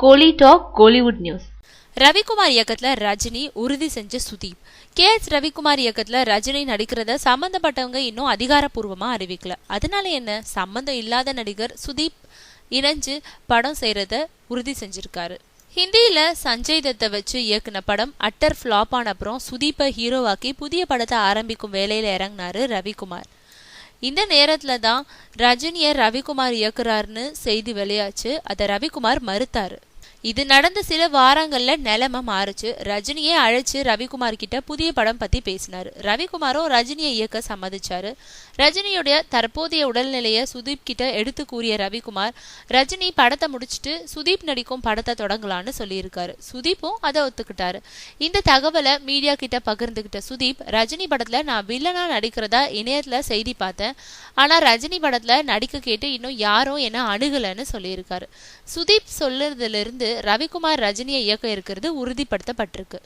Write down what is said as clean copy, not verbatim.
கோலி talk Kollywood news. Ravikumar இயக்கத்துல ரஜினி உறுதி செஞ்ச சுதீப். KS ரவிக்குமார் இயக்கத்துல ரஜினி நடிக்கிறத சம்பந்தப்பட்டவங்க இன்னும் அதிகாரப்பூர்வமா அறிவிக்கல. அதனால என்ன, சம்பந்தம் இல்லாத நடிகர் சுதீப் இணைஞ்சு படம் செய்யறத உறுதி செஞ்சிருக்காரு. ஹிந்தியில சஞ்சய் தத்தை வச்சு இயக்குன படம் அட்டர் ஃபிளாப் ஆன அப்புறம் சுதீப்பை ஹீரோவாக்கி புதிய படத்தை ஆரம்பிக்கும் வேலையில இறங்கினாரு ரவிக்குமார். இந்த நேரத்துல தான் ரஜினிய ரவிக்குமார் இயக்குறாருன்னு செய்தி வெளியாச்சு. அதை ரவிக்குமார் மறுத்தாரு. இது நடந்த சில வாரங்கள்ல நிலைமை மாறுச்சு. ரஜினியே அழைச்சு ரவிக்குமார் கிட்ட புதிய படம் பத்தி பேசினாரு. ரவிக்குமாரும் ரஜினியை இயக்க சம்மதிச்சாரு. ரஜினியுடைய தற்போதைய உடல்நிலைய சுதீப் கிட்ட எடுத்து கூறிய ரவிக்குமார் ரஜினி படத்தை முடிச்சுட்டு சுதீப் நடிக்கும் படத்தை தொடங்கலான்னு சொல்லியிருக்காரு. சுதீப்பும் அதை ஒத்துக்கிட்டாரு. இந்த தகவலை மீடியா கிட்ட பகிர்ந்துகிட்ட சுதீப், ரஜினி படத்துல நான் வில்லனா நடிக்கிறதா இணையத்துல செய்தி பார்த்தேன், ஆனா ரஜினி படத்துல நடிக்க கேட்டு இன்னும் யாரும் என்ன அணுகலன்னு சொல்லியிருக்காரு. சுதீப் சொல்லுறதுல இருந்து ரவிக்குமார் ரஜினியை இயக்க இருக்கிறது உறுதிப்படுத்தப்பட்டிருக்கு.